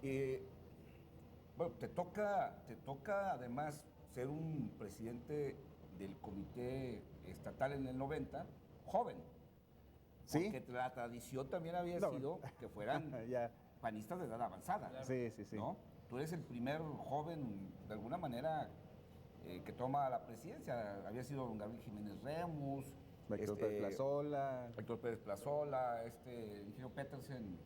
Eh, bueno, te toca además ser un presidente del comité estatal en el 90, joven, Sí, porque la tradición también había no, bueno, sido que fueran ya, panistas de edad avanzada, sí, sí, sí. ¿no? Tú eres el primer joven, de alguna manera, que toma la presidencia. Había sido don Gabriel Jiménez Remus, Héctor Pérez Plazola. Héctor Pérez Plazola, el ingeniero Petersen,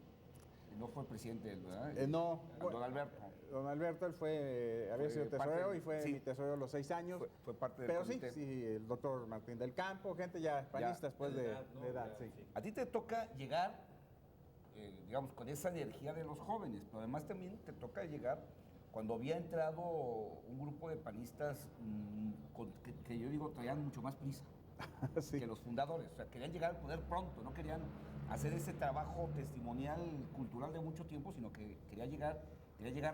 no fue presidente, ¿verdad? No, Don Alberto. don Alberto, él había sido Fue parte tesorero del- y fue sí, mi tesorero los 6 años. fue parte del Pero sí, comité. sí, el doctor Martín del Campo, gente ya panistas pues De de, edad, ¿no? de edad, Ya, sí. sí. A ti te toca llegar, digamos, con esa energía de los jóvenes, pero además también te toca llegar cuando había entrado un grupo de panistas que yo digo traían mucho más prisa Sí. que los fundadores. O sea, querían llegar al poder pronto, no querían hacer ese trabajo testimonial cultural de mucho tiempo, sino que quería llegar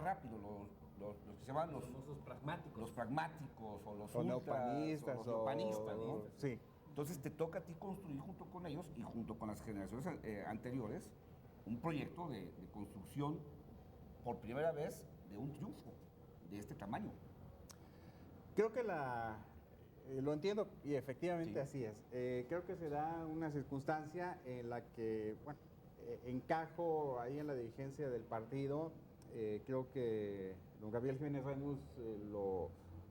rápido. Los que se llaman Los famosos pragmáticos. los pragmáticos o los O ultras, neopanistas, o los neopanistas, ¿no? Sí. Entonces te toca a ti construir junto con ellos y junto con las generaciones anteriores un proyecto de construcción por primera vez de un triunfo de este tamaño. Creo que lo entiendo y efectivamente Sí. así es. Creo que se da una circunstancia en la que, bueno, encajo ahí en la dirigencia del partido. Creo que don Gabriel Jiménez Remus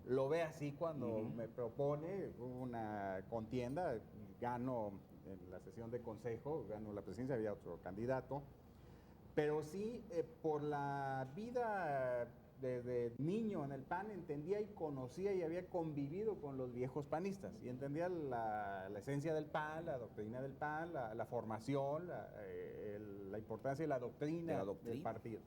lo ve así cuando me propone una contienda. Gano en la sesión de consejo, gano la presidencia, había otro candidato. Pero sí, por la vida desde niño en el PAN, entendía y conocía y había convivido con los viejos panistas. Y entendía la esencia del PAN, la doctrina del PAN, la formación, la importancia de la doctrina del partido.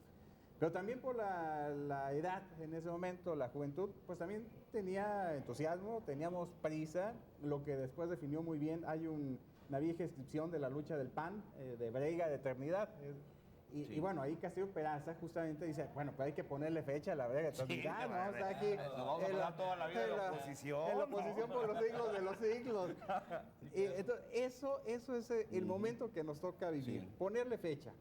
Pero también por la edad en ese momento, la juventud, pues también tenía entusiasmo, teníamos prisa, lo que después definió muy bien. Hay una vieja inscripción de la lucha del PAN, de Brega de Eternidad. Sí. Y bueno, ahí Castillo Peraza justamente dice, bueno, pues hay que ponerle fecha a la Brega de Eternidad, ¿no? O sea, aquí Nos vamos a pasar toda la vida en la oposición. En la oposición por los siglos de los siglos. Y entonces, eso es el momento que nos toca vivir, Sí. ponerle fecha.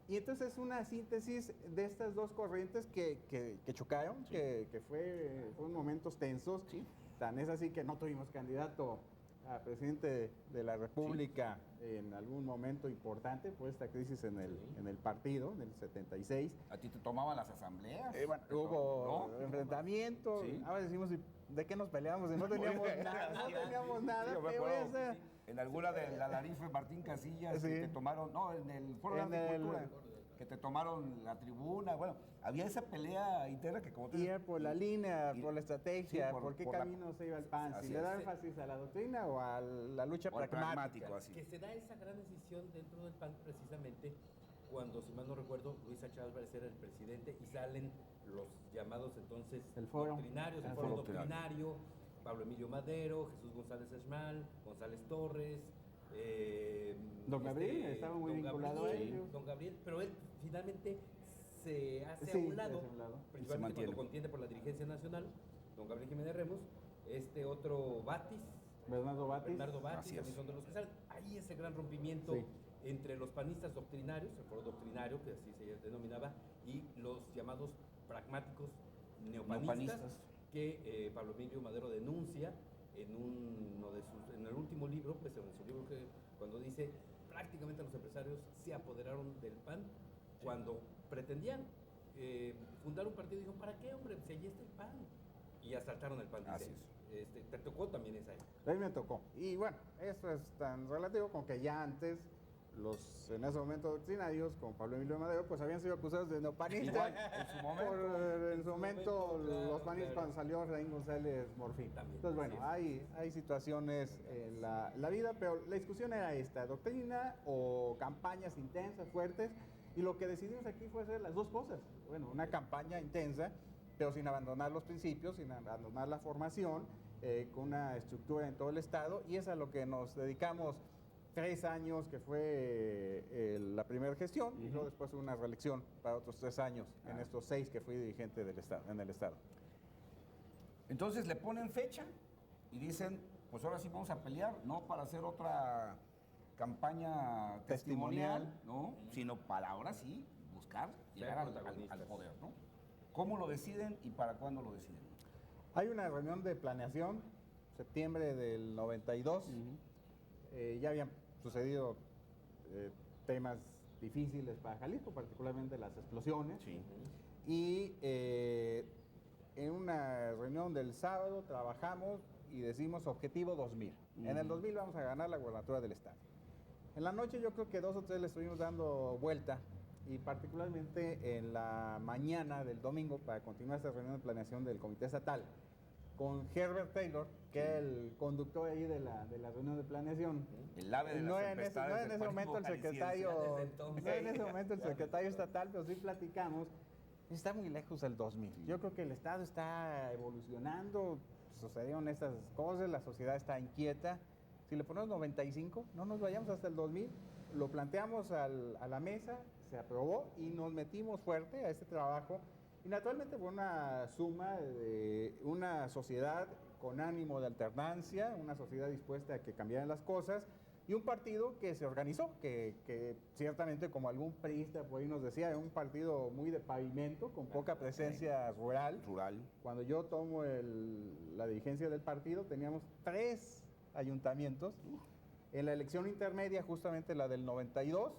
Y entonces es una síntesis de estas dos corrientes que chocaron, Sí. que fueron momentos tensos. Sí. Tan es así que no tuvimos candidato a presidente de la República en algún momento importante por esta crisis en el partido, en el 76. ¿A ti te tomaban las asambleas? Bueno, hubo ¿No? enfrentamientos. Sí. Ahora decimos, ¿de qué nos peleamos? Si no teníamos nada, no teníamos nada. Sí, yo me pero acuerdo, esa- en alguna de la Larife Martín Casillas Sí. que te tomaron, no, en el Foro de En Arte y el- Cultura, que te tomaron la tribuna, bueno, había esa pelea interna que como tú Ir por la línea, y- por la estrategia, sí, por qué por la- camino se iba el PAN, Así si le da es. énfasis a la doctrina o a la lucha o el pragmática. pragmático, así. Que se da esa gran decisión dentro del PAN precisamente cuando, si mal no recuerdo, Luis H. Álvarez era el presidente y salen los llamados entonces El foro. doctrinarios, el El foro foro doctrinario, Pablo Emilio Madero, Jesús González Esmal, González Torres. Don Gabriel estaba muy don vinculado a Gabriel, ellos. Don Gabriel, pero él finalmente se hace Sí, a un lado, se hace a un lado. Y se principalmente mantiene. cuando contiende por la dirigencia nacional, don Gabriel Jiménez Remus, otro Batis, Bernardo Batis. Bernardo Batis, Así es. también son de los que salen. Ahí ese gran rompimiento Sí. entre los panistas doctrinarios, el foro doctrinario, que así se denominaba, y los llamados pragmáticos neopanistas, Neopanistas. que Pablo Emilio Madero denuncia en el último libro, pues en su libro cuando dice prácticamente los empresarios se apoderaron del PAN cuando pretendían fundar un partido y dijeron, ¿para qué, hombre? Si allí está el PAN. Y asaltaron el PAN. Así Dice. Te tocó también esa época. A mí me tocó. Y bueno, eso es tan relativo con que ya antes los en ese momento doctrinarios, como Pablo Emilio Madero, pues habían sido acusados de neopanistas. Igual, en su momento. En su momento, claro, los panistas claro. cuando salió Rein González Morfín. También, Entonces, bueno, así hay situaciones en la vida, pero la discusión era esta, doctrina o campañas intensas, fuertes, y lo que decidimos aquí fue hacer las dos cosas. Bueno, una campaña intensa, pero sin abandonar los principios, sin abandonar la formación, con una estructura en todo el Estado, y es a lo que nos dedicamos 3 años, que fue la primera gestión, y luego después una reelección para otros 3 años, en estos 6 que fui dirigente del Estado, en el Estado. Entonces le ponen fecha y dicen, pues ahora sí vamos a pelear, no para hacer otra campaña testimonial, ¿no? Sino para ahora sí buscar buscar Ser llegar al protagonistas. poder, ¿no? ¿Cómo lo deciden y para cuándo lo deciden? Hay una reunión de planeación, septiembre del 92. Ya habían sucedido temas difíciles para Jalisco, particularmente las explosiones. Sí. Y en una reunión del sábado trabajamos y decimos objetivo 2000. En el 2000 vamos a ganar la gubernatura del estado. En la noche yo creo que 2 o 3 le estuvimos dando vuelta y particularmente en la mañana del domingo para continuar esta reunión de planeación del comité estatal con Herbert Taylor, que era el conductor ahí de la reunión de planeación. El ave de No las era en ese, tempestades no era en del ese momento el panismo secretario, jalisciense. Ya desde entonces. no era en ese momento el secretario estatal, pero sí platicamos. Está muy lejos el 2000. Yo creo que el Estado está evolucionando, sucedieron estas cosas, la sociedad está inquieta. Si le ponemos 95, no nos vayamos hasta el 2000. Lo planteamos a la mesa, se aprobó y nos metimos fuerte a este trabajo. Y naturalmente fue una suma de una sociedad con ánimo de alternancia, una sociedad dispuesta a que cambiaran las cosas y un partido que se organizó, que ciertamente como algún priista por ahí nos decía, es un partido muy de pavimento, con poca presencia rural. Cuando yo tomo la dirigencia del partido teníamos 3 ayuntamientos. En la elección intermedia, justamente la del 92,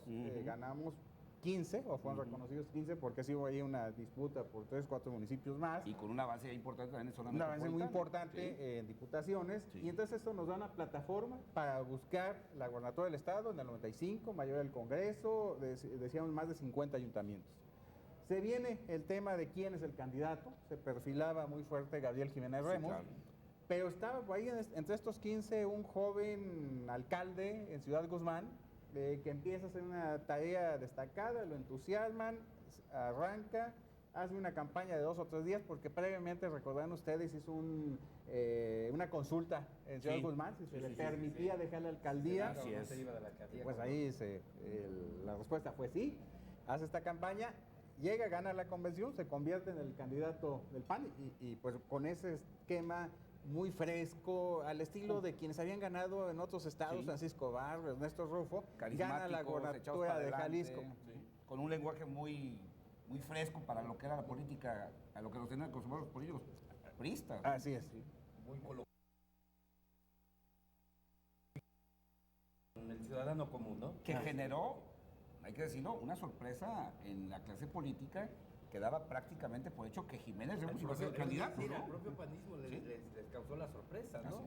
ganamos 15, o fueron reconocidos 15, porque sí hubo ahí una disputa por 3, 4 municipios más. Y con un avance importante también en zona Un avance muy metropolitana. importante en diputaciones. Sí. Y entonces esto nos da una plataforma para buscar la gobernatura del Estado en el 95, mayoría del Congreso, decíamos más de 50 ayuntamientos. Se viene el tema de quién es el candidato, se perfilaba muy fuerte Gabriel Jiménez Sí, Remus. claro. Pero estaba por ahí entre estos 15 un joven alcalde en Ciudad Guzmán que empieza a hacer una tarea destacada, lo entusiasman, arranca, hace una campaña de 2 o 3 días porque previamente, recordarán ustedes, hizo una consulta en Ciudad Sí. Guzmán si se Sí, le sí, permitía sí. dejar la alcaldía. Claro, Así no es. se iba de la alcaldía. Pues como ahí la respuesta fue sí, hace esta campaña, llega, gana la convención, se convierte en el candidato del PAN y pues con ese esquema muy fresco, al estilo de quienes habían ganado en otros estados, Sí. Francisco Barrio, Ernesto Rufo, gana la Carismáticos, echados gobernatura para de adelante, Jalisco. con un lenguaje muy fresco para lo que era la política, a lo que nos tenían acostumbrados los políticos priistas. Así es. muy colocado en el ciudadano común, ¿no? Que generó, hay que decirlo, una sorpresa en la clase política que daba prácticamente por hecho que Jiménez Remus iba a ser el candidato, sí, ¿no? el propio panismo les, Sí. les causó la sorpresa, ¿no?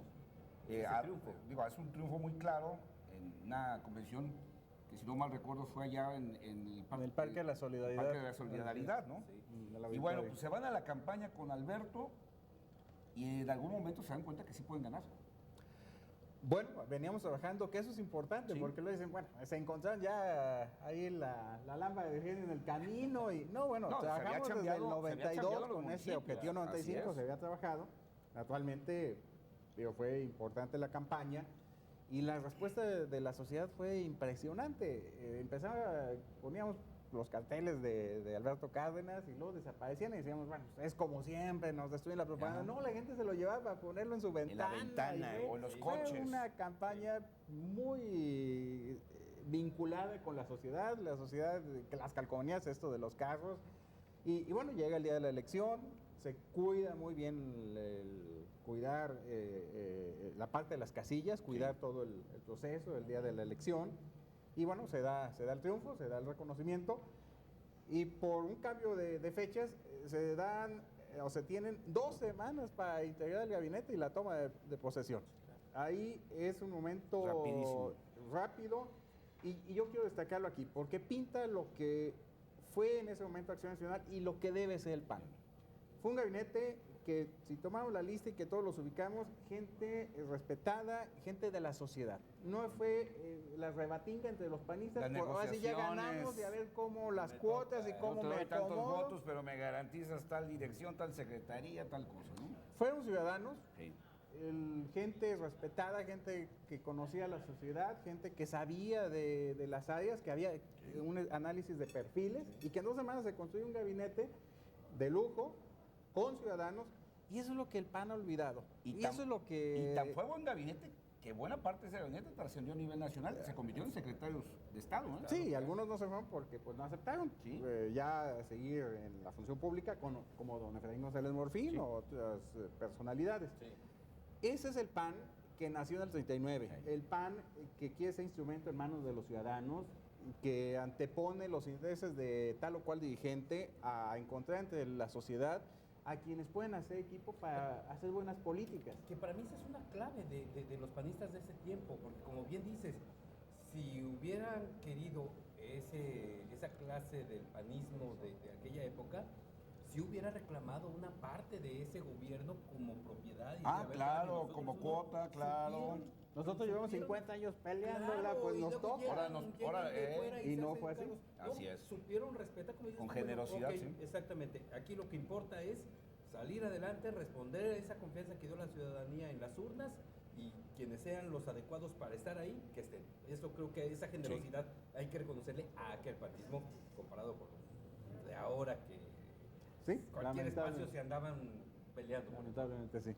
Así es. Ese triunfo. Digo, es un triunfo muy claro en una convención que, si no mal recuerdo, fue allá en el Parque de la Solidaridad. el Parque de la Solidaridad, ¿no? Sí. De la Y bueno, victoria. pues se van a la campaña con Alberto y en algún momento se dan cuenta que sí pueden ganar. Bueno, veníamos trabajando, que eso es importante, Sí. porque lo dicen, bueno, se encontraron ya ahí la lámpara de genio en el camino y no, bueno, No, se había trabajamos desde el chambeado- se había 92 chambeado los con ese municipios, objetivo así 95, es. se había trabajado, naturalmente, digo, fue importante la campaña y la respuesta de la sociedad fue impresionante. Poníamos los carteles de Alberto Cárdenas y luego desaparecían y decíamos, bueno, es como siempre, nos destruyen la propaganda. Ajá. No, la gente se lo llevaba para ponerlo en su ventana. ventana, y o en los fue coches. una campaña muy vinculada con la sociedad, que las calcomanías, esto de los carros. Y bueno, llega el día de la elección, se cuida muy bien cuidar la parte de las casillas, cuidar todo el proceso, el día de la elección. Y bueno, se da el triunfo, se da el reconocimiento. Y por un cambio de fechas, se tienen 2 semanas para integrar el gabinete y la toma de posesión. Ahí es un momento Rapidísimo. rápido. Y yo quiero destacarlo aquí, porque pinta lo que fue en ese momento Acción Nacional y lo que debe ser el PAN. Fue un gabinete que, si tomamos la lista y que todos los ubicamos, gente respetada, gente de la sociedad. No fue la rebatinga entre los panistas, Las ahora sí ya ganamos negociaciones. y a ver cómo las Me cuotas y toca, cómo No te me doy tantos acomodo. votos, pero me garantizas tal dirección, tal secretaría, tal cosa, ¿no? Fueron ciudadanos, Sí. gente respetada, gente que conocía la sociedad, gente que sabía de las áreas, que había un análisis de perfiles y que en 2 semanas se construyó un gabinete de lujo con ciudadanos y eso es lo que el PAN ha olvidado. Y eso es lo que... Y tan fue buen gabinete que buena parte de ese gabinete trascendió a nivel nacional, se convirtieron en secretarios de Estado, ¿eh? Sí, algunos no se fueron porque pues no aceptaron Sí. ya seguir en la función pública como don Efraín González Morfín Sí. o otras personalidades. Sí. Ese es el PAN que nació en el 39, Sí. el PAN que quiere ser instrumento en manos de los ciudadanos, que antepone los intereses de tal o cual dirigente a encontrar entre la sociedad a quienes pueden hacer equipo para hacer buenas políticas. Que para mí esa es una clave de los panistas de ese tiempo, porque como bien dices, si hubieran querido esa clase del panismo de aquella época, si hubiera reclamado una parte de ese gobierno como propiedad. Y Ah, de, a ver, claro, nosotros como no cuota, claro. supieron- Nosotros llevamos supieron- 50 años peleándola, Claro, pues y nos luego toca. llegan, Ahora llegan de nos- fuera y se no hacen fue así. cargos. Así es. Supieron respetar, como dices, Con bueno, generosidad, ok, sí. Exactamente. Aquí lo que importa es salir adelante, responder a esa confianza que dio la ciudadanía en las urnas y quienes sean los adecuados para estar ahí, que estén. Eso creo que esa generosidad hay que reconocerle a aquel panismo comparado con los de ahora que Sí, cualquier espacio lamentable- se andaban peleando. lamentablemente sí.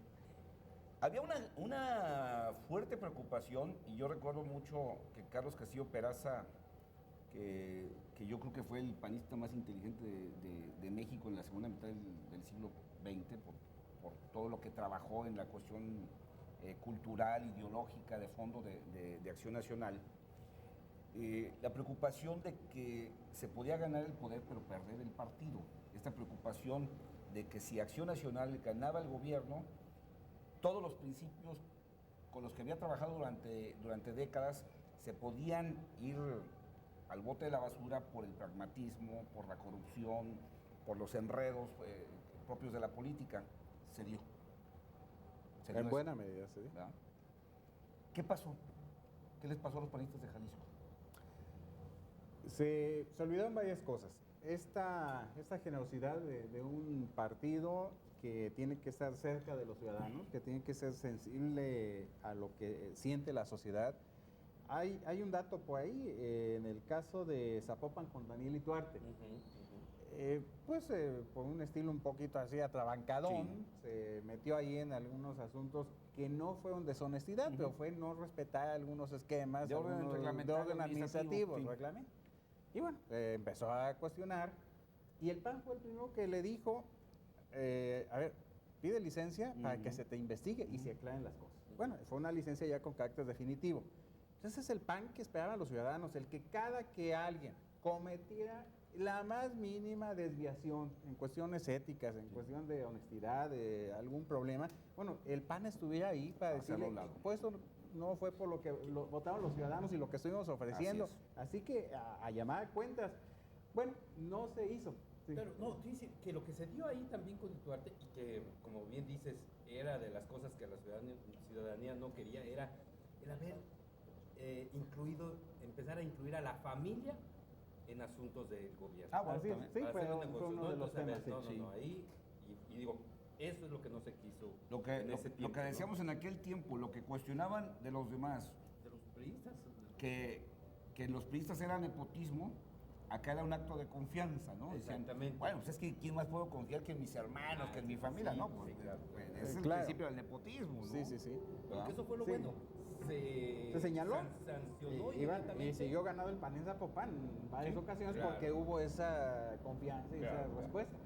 Había una fuerte preocupación, y yo recuerdo mucho que Carlos Castillo Peraza, que yo creo que fue el panista más inteligente de México en la segunda mitad del siglo XX, por todo lo que trabajó en la cuestión cultural, ideológica, de fondo de Acción Nacional. La preocupación de que se podía ganar el poder pero perder el partido. Esta preocupación de que si Acción Nacional ganaba el gobierno, todos los principios con los que había trabajado durante décadas se podían ir al bote de la basura por el pragmatismo, por la corrupción, por los enredos propios de la política. Se dio. Se dio En eso, buena medida, sí. ¿verdad? ¿Qué pasó? ¿Qué les pasó a los panistas de Jalisco? Se olvidaron varias cosas. Esta generosidad de un partido que tiene que estar cerca de los ciudadanos, que tiene que ser sensible a lo que siente la sociedad. Hay un dato por ahí, en el caso de Zapopan con Daniel Ituarte. Por un estilo un poquito así atrabancadón, Sí. se metió ahí en algunos asuntos que no fueron deshonestidad, Ujú. pero fue no respetar algunos esquemas De orden algunos- reglamentario, de orden administrativo, administrativo, sí. reglamento. Y bueno, empezó a cuestionar, y el PAN fue el primero que le dijo, a ver, pide licencia para que Ujú. se te investigue y se aclaren las cosas. Bueno, fue una licencia ya con carácter definitivo. Entonces es el PAN que esperaban los ciudadanos, el que cada que alguien cometiera la más mínima desviación en cuestiones éticas, en cuestión de honestidad, de algún problema, bueno, el PAN estuviera ahí para Hacerlo a decirle, un lado. pues esto no fue por lo que votaron los ciudadanos y lo que estuvimos ofreciendo. Así Así que a llamar a cuentas, bueno, no se hizo. Sí. Pero no, dice que lo que se dio ahí también con Duarte y que, como bien dices, era de las cosas que la ciudadanía no quería, era el haber empezar a incluir a la familia en asuntos del gobierno. Ah, bueno, Así es, también. sí, Para hacer fue los negocios, uno ¿no? de los Entonces, a ver, temas. Sí. no, ahí, y digo, eso es lo que no se quiso Lo que, en lo, ese lo tiempo, que ¿no? decíamos en aquel tiempo, lo que cuestionaban de los demás, De los priistas. que los priistas eran nepotismo, acá era un acto de confianza, ¿no? Decían, Exactamente. bueno, pues es que ¿quién más puedo confiar que en mis hermanos, que en mi familia? sí, ¿no? sí, Pues, claro. pues, ese es el Claro. principio del nepotismo, ¿no? Sí, sí, sí. ¿verdad? Porque eso fue lo Sí. bueno. Se señaló Sancionó y inmediatamente. siguió ganando el PAN en Zapopan en varias Sí, ocasiones claro. porque hubo esa confianza y Claro, esa claro. respuesta.